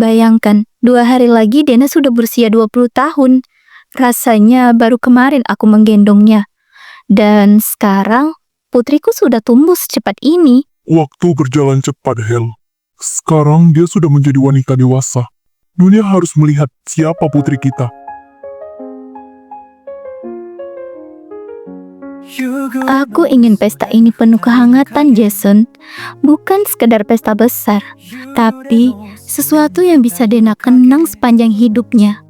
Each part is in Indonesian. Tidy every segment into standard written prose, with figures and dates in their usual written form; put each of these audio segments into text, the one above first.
Bayangkan, 2 hari lagi Dena sudah berusia 20 tahun. Rasanya baru kemarin aku menggendongnya. Dan sekarang, putriku sudah tumbuh secepat ini. Waktu berjalan cepat, Hel. Sekarang dia sudah menjadi wanita dewasa. Dunia harus melihat siapa putri kita. Aku ingin pesta ini penuh kehangatan, Jason. Bukan sekedar pesta besar, tapi sesuatu yang bisa Dena kenang sepanjang hidupnya.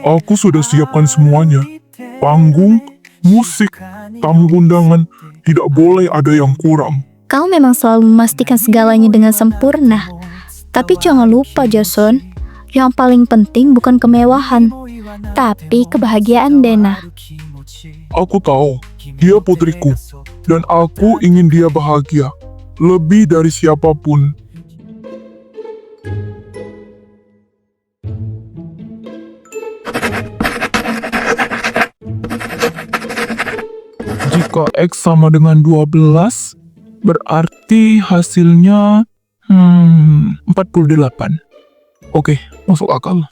Aku sudah siapkan semuanya. Panggung, musik, tamu undangan. Tidak boleh ada yang kurang. Kau memang selalu memastikan segalanya dengan sempurna. Tapi jangan lupa, Jason, yang paling penting bukan kemewahan, tapi kebahagiaan Dena. Aku tahu, dia putriku. Dan aku ingin dia bahagia. Lebih dari siapapun. Jika X sama dengan 12, berarti hasilnya 48. Oke, masuk akal.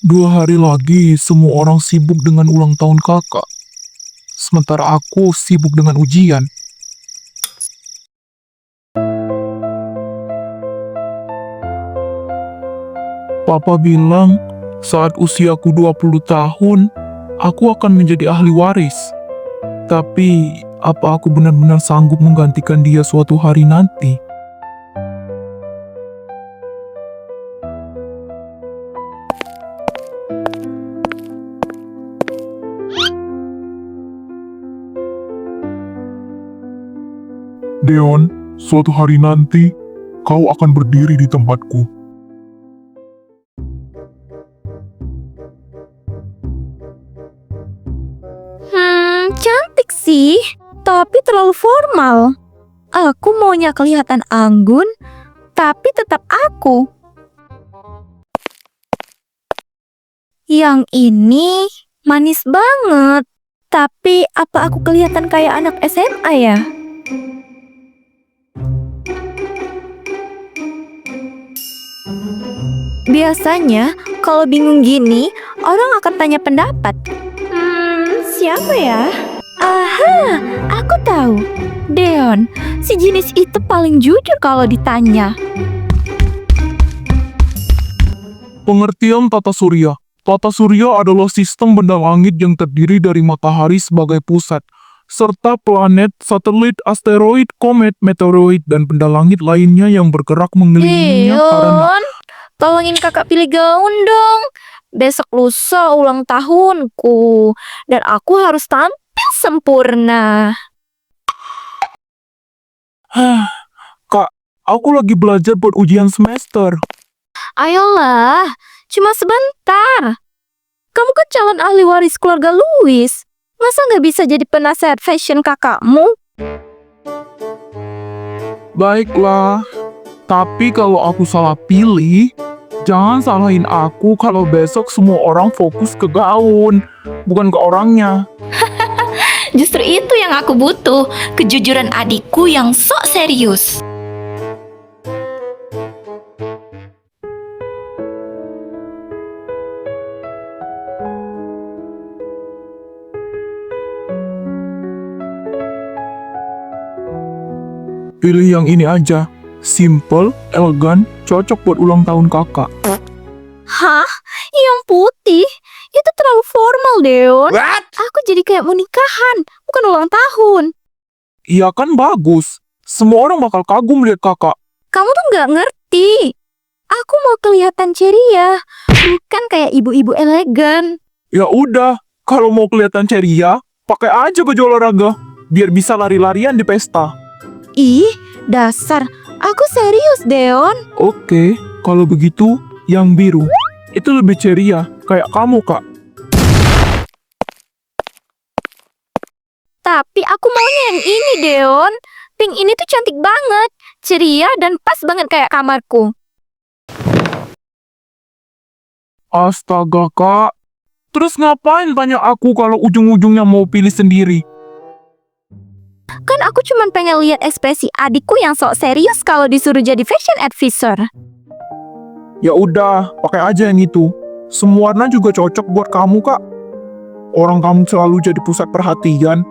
Dua hari lagi, semua orang sibuk dengan ulang tahun kakak. Sementara aku sibuk dengan ujian. Papa bilang, saat usiaku 20 tahun, aku akan menjadi ahli waris. Tapi, apa aku benar-benar sanggup menggantikan dia suatu hari nanti? Deon, suatu hari nanti, kau akan berdiri di tempatku. Cantik sih, tapi terlalu formal. Aku maunya kelihatan anggun, tapi tetap aku. Yang ini manis banget. Tapi apa aku kelihatan kayak anak SMA ya? Biasanya, kalau bingung gini, orang akan tanya pendapat. Siapa ya? Aha, aku tahu. Deon, si jenis itu paling jujur kalau ditanya. Pengertian tata surya. Tata surya adalah sistem benda langit yang terdiri dari matahari sebagai pusat, serta planet, satelit, asteroid, komet, meteoroid, dan benda langit lainnya yang bergerak mengelilinginya karena... Tolongin kakak pilih gaun dong. Besok lusa ulang tahunku, dan aku harus tampil sempurna. Kak, aku lagi belajar buat ujian semester. Ayolah, cuma sebentar. Kamu kan calon ahli waris keluarga Louis. Masa nggak bisa jadi penasehat fashion kakakmu? Baiklah, tapi kalau aku salah pilih, jangan salahin aku kalau besok semua orang fokus ke gaun, bukan ke orangnya. Justru itu yang aku butuh, kejujuran adikku yang sok serius. Pilih yang ini aja. Simple, elegan, cocok buat ulang tahun kakak. Hah? Yang putih? Itu terlalu formal, Deon. What? Aku jadi kayak mau nikahan, bukan ulang tahun. Iya kan bagus. Semua orang bakal kagum lihat kakak. Kamu tuh nggak ngerti. Aku mau kelihatan ceria, bukan kayak ibu-ibu elegan. Ya udah, kalau mau kelihatan ceria, pakai aja baju olahraga. Biar bisa lari-larian di pesta. Ih, dasar. Aku serius, Deon. Oke, kalau begitu, yang biru. Itu lebih ceria, kayak kamu, Kak. Tapi aku maunya yang ini, Deon. Pink ini tuh cantik banget, ceria dan pas banget kayak kamarku. Astaga, Kak. Terus ngapain tanya aku kalau ujung-ujungnya mau pilih sendiri? Kan aku cuman pengen lihat ekspresi adikku yang sok serius kalau disuruh jadi fashion advisor. Ya udah, pakai aja yang itu. Semua warna juga cocok buat kamu, Kak. Orang kamu selalu jadi pusat perhatian.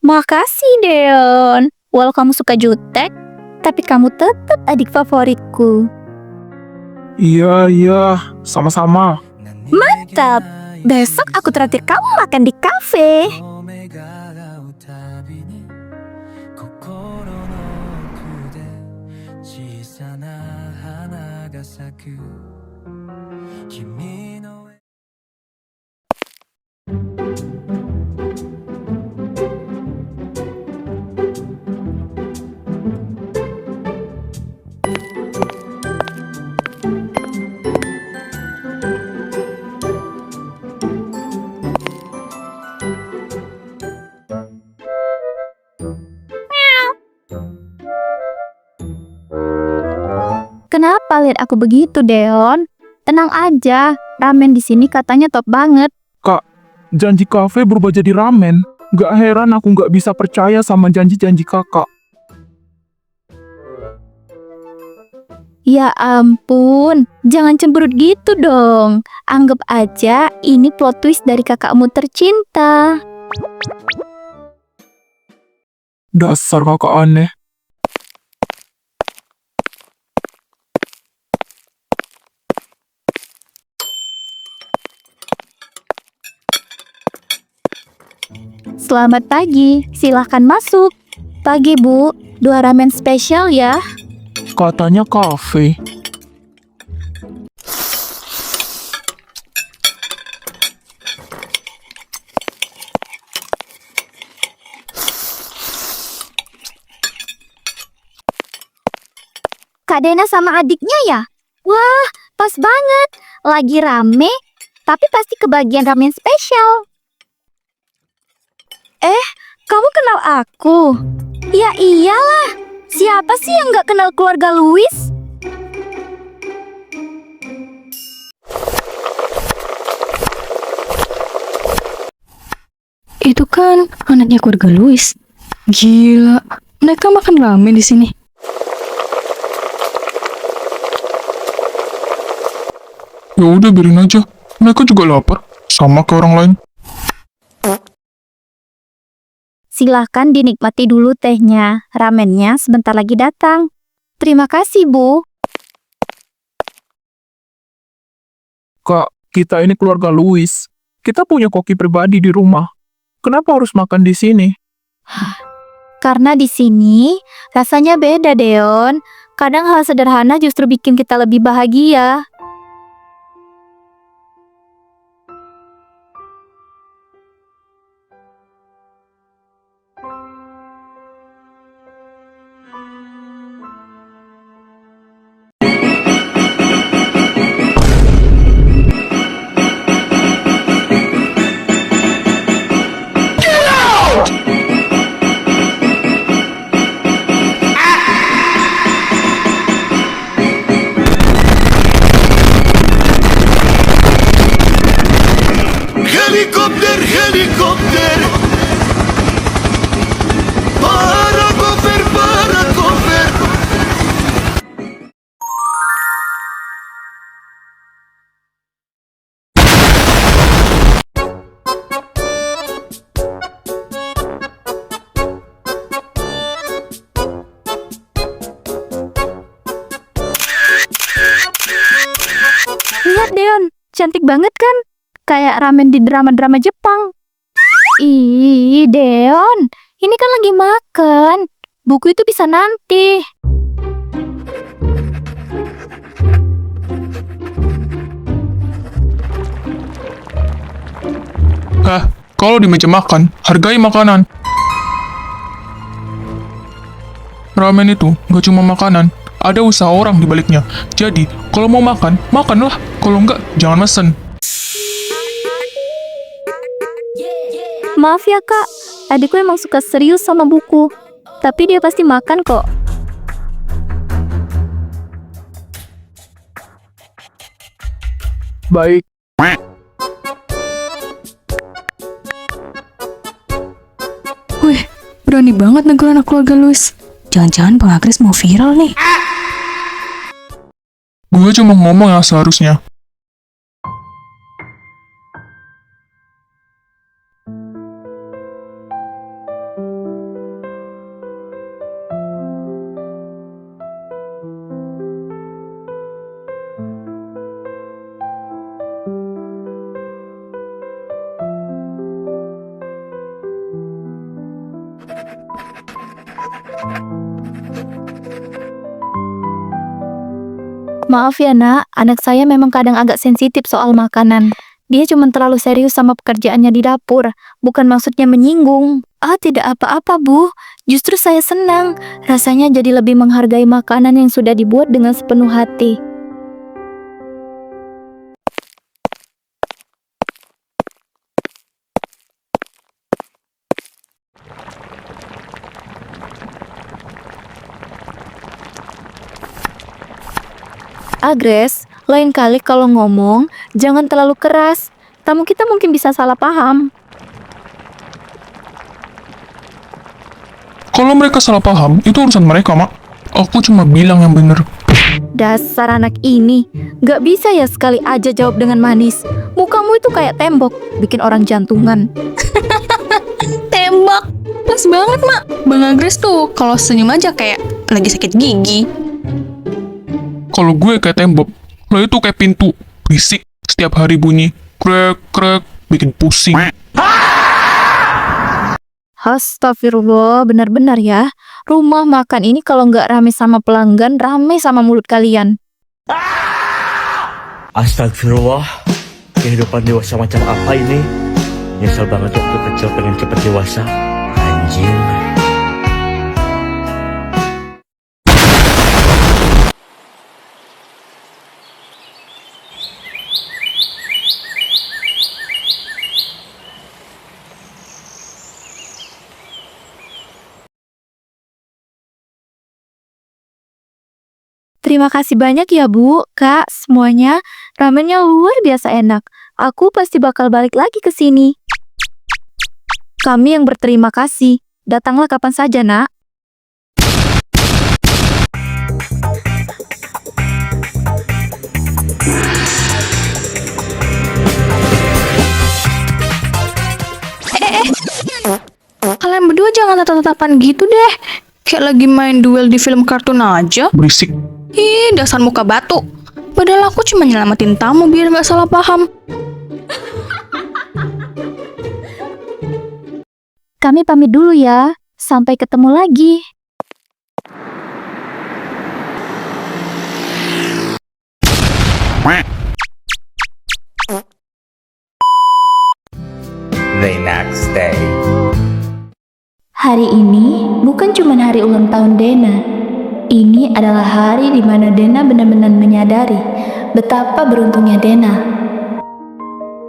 Makasih, Deon. Walau kamu suka jutek, tapi kamu tetap adik favoritku. Iya, sama-sama. Mantap. Besok aku traktir kamu makan di kafe. Kenapa lihat aku begitu, Deon? Tenang aja, ramen di sini katanya top banget. Kak, janji kafe berubah jadi ramen. Gak heran aku gak bisa percaya sama janji-janji kakak. Ya ampun, jangan cemberut gitu dong. Anggap aja ini plot twist dari kakakmu tercinta. Dasar kakak aneh. Selamat pagi, silahkan masuk. Pagi, Bu. 2 ramen spesial ya. Katanya kafe. Kak Dena sama adiknya ya? Wah, pas banget. Lagi rame, tapi pasti kebagian ramen spesial. Kamu kenal aku? Ya iyalah. Siapa sih yang gak kenal keluarga Louis? Itu kan anaknya keluarga Louis. Gila, mereka makan ramen di sini. Ya udah biarin aja. Mereka juga lapar. Sama kayak orang lain. Silahkan dinikmati dulu tehnya. Ramennya sebentar lagi datang. Terima kasih, Bu. Kak, kita ini keluarga Louis. Kita punya koki pribadi di rumah. Kenapa harus makan di sini? Karena di sini rasanya beda, Deon. Kadang hal sederhana justru bikin kita lebih bahagia. Lihat Deon, cantik banget kan? Kayak ramen di drama-drama Jepang. Ih, Deon, ini kan lagi makan. Buku itu bisa nanti. Kalau di meja makan, hargai makanan. Ramen itu gak cuma makanan, ada usaha orang di baliknya. Jadi, kalau mau makan, makanlah. Kalau enggak, jangan mesen. Maaf ya kak, adikku emang suka serius sama buku. Tapi dia pasti makan kok. Baik. Wih, berani banget negur anak keluarga Louis. Jangan-jangan Bang Agres mau viral nih. Gue cuma ngomong yang seharusnya. Maaf ya nak, anak saya memang kadang agak sensitif soal makanan. Dia cuma terlalu serius sama pekerjaannya di dapur, bukan maksudnya menyinggung. Ah, tidak apa-apa bu, justru saya senang. Rasanya jadi lebih menghargai makanan yang sudah dibuat dengan sepenuh hati. Agres, lain kali kalau ngomong, jangan terlalu keras. Tamu kita mungkin bisa salah paham. Kalau mereka salah paham, itu urusan mereka, Mak. Aku cuma bilang yang bener. Dasar anak ini, gak bisa ya sekali aja jawab dengan manis. Mukamu itu kayak tembok, bikin orang jantungan. Tembak. Pas banget, Mak. Bang Agres tuh kalau senyum aja kayak lagi sakit gigi. Kalau gue kayak tembok, lo itu kayak pintu. Berisik, setiap hari bunyi. Krek, krek, bikin pusing. Astagfirullah, benar-benar ya. Rumah makan ini kalau nggak rame sama pelanggan, rame sama mulut kalian. Astagfirullah, kehidupan dewasa macam apa ini? Nyesel banget waktu kecil pengen cepet dewasa. Anjing. Terima kasih banyak ya Bu, Kak, semuanya. Ramennya luar biasa enak. Aku pasti bakal balik lagi ke sini. Kami yang berterima kasih. Datanglah kapan saja, Nak. Kalian berdua jangan tatap-tatapan gitu deh. Kayak lagi main duel di film kartun aja. Berisik. Ih, dasar muka batu. Padahal aku cuma nyelamatin tamu biar nggak salah paham. Kami pamit dulu ya. Sampai ketemu lagi. The next day. Hari ini bukan cuma hari ulang tahun Dena. Ini adalah hari di mana Dena benar-benar menyadari betapa beruntungnya Dena.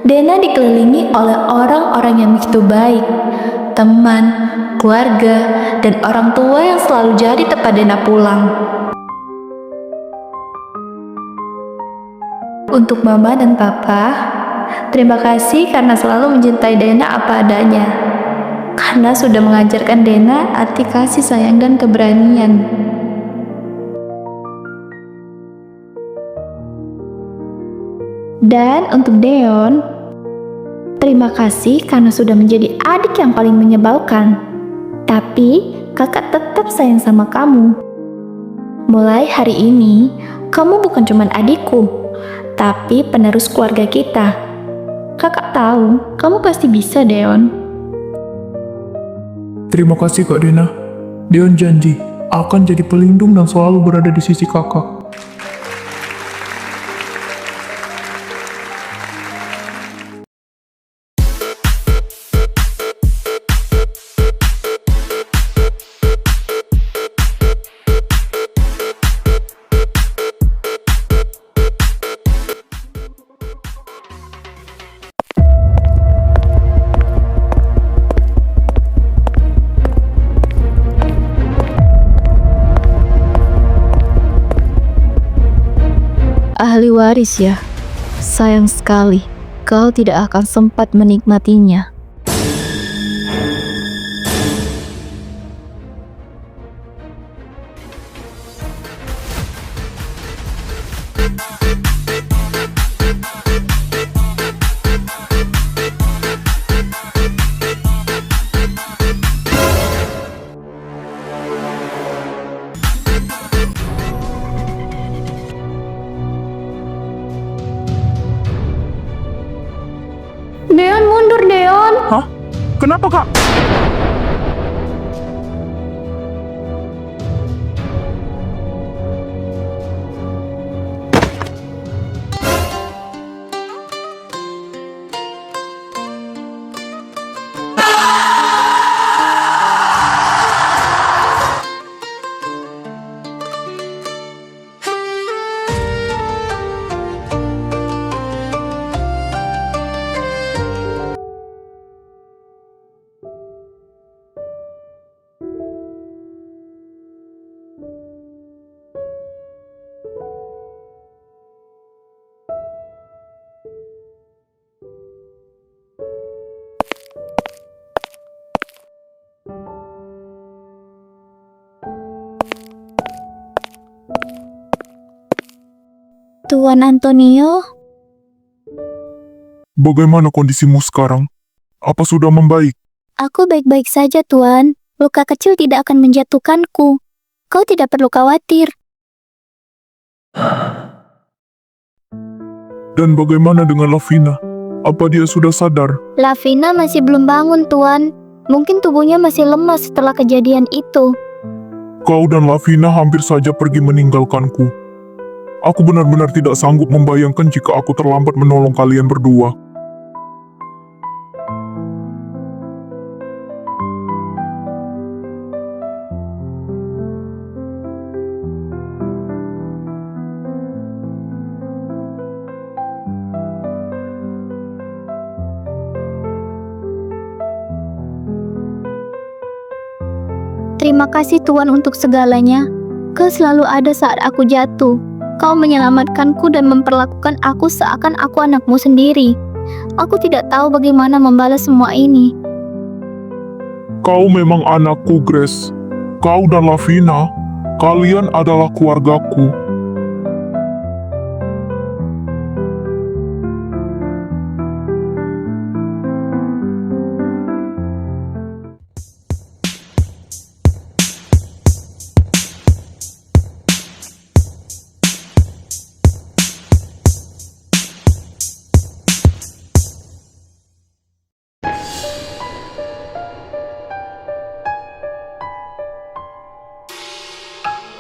Dena dikelilingi oleh orang-orang yang begitu baik, teman, keluarga, dan orang tua yang selalu jadi tempat Dena pulang. Untuk Mama dan Papa, terima kasih karena selalu mencintai Dena apa adanya. Karena sudah mengajarkan Dena arti kasih sayang dan keberanian. Dan untuk Deon, terima kasih karena sudah menjadi adik yang paling menyebalkan. Tapi kakak tetap sayang sama kamu. Mulai hari ini, kamu bukan cuma adikku, tapi penerus keluarga kita. Kakak tahu, kamu pasti bisa, Deon. Terima kasih Kak Dena. Deon janji akan jadi pelindung dan selalu berada di sisi kakak. Ahli waris ya. Sayang sekali, kau tidak akan sempat menikmatinya. Deon, mundur, Deon. Hah? Kenapa Kak? Tuan Antonio, Bagaimana kondisimu sekarang? Apa sudah membaik? aku baik-baik saja, Tuan. Luka kecil tidak akan menjatuhkanku. Kau tidak perlu khawatir. Dan bagaimana dengan Lavina? Apa dia sudah sadar? Lavina masih belum bangun, Tuan. Mungkin tubuhnya masih lemas setelah kejadian itu. Kau dan Lavina hampir saja pergi meninggalkanku. Aku benar-benar tidak sanggup membayangkan jika aku terlambat menolong kalian berdua. Terima kasih, Tuan, untuk segalanya. Kau selalu ada saat aku jatuh. Kau menyelamatkanku dan memperlakukan aku seakan aku anakmu sendiri. Aku tidak tahu bagaimana membalas semua ini. Kau memang anakku, Grace. Kau dan Lavina, kalian adalah keluargaku.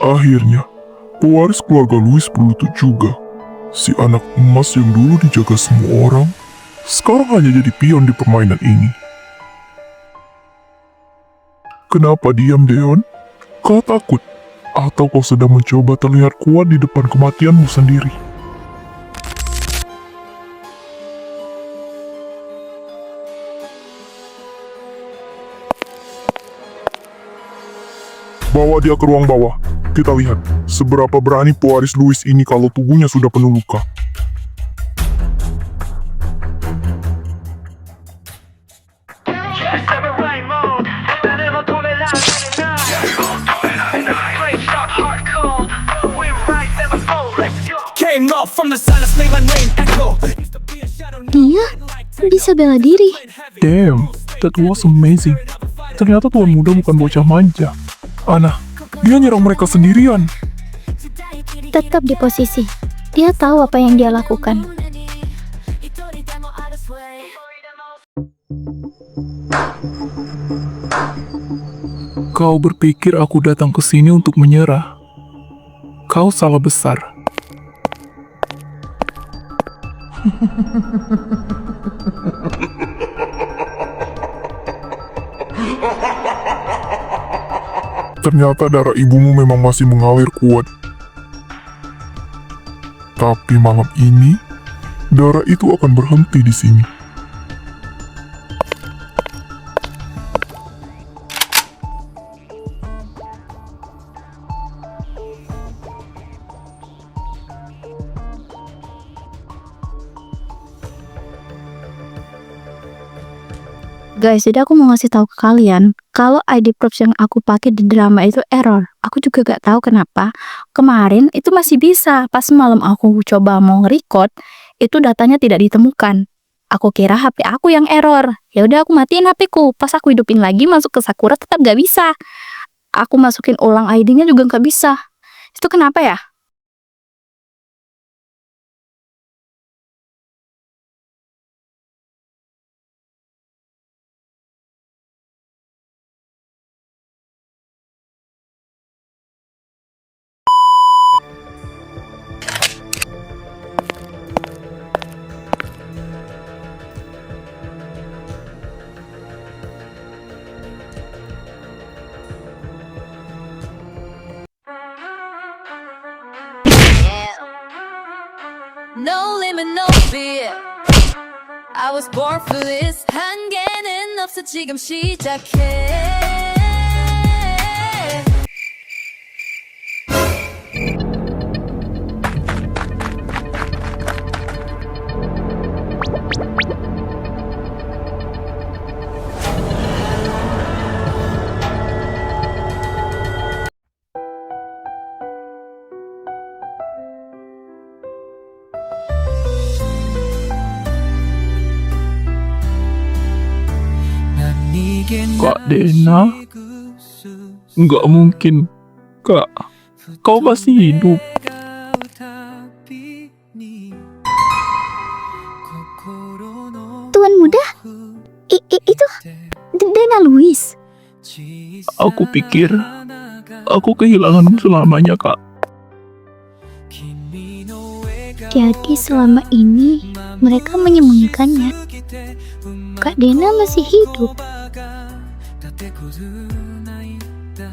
Akhirnya, pewaris keluarga Louis berlutut juga. Si anak emas yang dulu dijaga semua orang, sekarang hanya jadi pion di permainan ini. Kenapa diam, Deon? Kau takut? Atau kau sedang mencoba terlihat kuat di depan kematianmu sendiri? Bawa dia ke ruang bawah. Kita lihat seberapa berani pewaris Louis ini kalau tubuhnya sudah penuh luka. Dia bisa bela diri. Damn, that was amazing. Ternyata tuan muda bukan bocah manja. Ana, dia nyerang mereka sendirian. Tetap di posisi. Dia tahu apa yang dia lakukan. Kau berpikir aku datang ke sini untuk menyerah? Kau salah besar. Ternyata darah ibumu memang masih mengalir kuat. Tapi malam ini, darah itu akan berhenti di sini. Guys, jadi aku mau ngasih tahu ke kalian kalau ID props yang aku pakai di drama itu error. Aku juga gak tahu kenapa. Kemarin itu masih bisa. Pas malam aku coba mau record, itu datanya tidak ditemukan. Aku kira HP aku yang error. Ya udah aku matiin HP ku. Pas aku hidupin lagi masuk ke Sakura tetap gak bisa. Aku masukin ulang ID-nya juga gak bisa. Itu kenapa ya? No limit, no fear. I was born for this. 한계는 없어 지금 시작해. Kak Dena? Nggak mungkin. Kak, kau masih hidup. Tuan muda? Itu Dena Luis. Aku pikir aku kehilangan selamanya, Kak. Jadi selama ini mereka menyembunyikannya. Kak Dena masih hidup.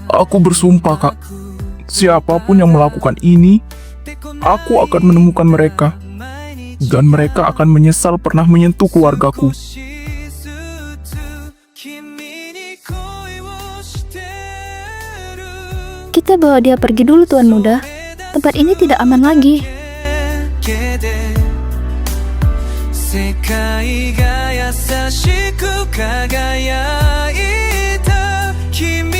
Aku bersumpah, Kak. Siapapun yang melakukan ini, aku akan menemukan mereka. Dan mereka akan menyesal pernah menyentuh keluargaku. Kita bawa dia pergi dulu, Tuan Muda. Tempat ini tidak aman lagi. 世界が優しく輝いた君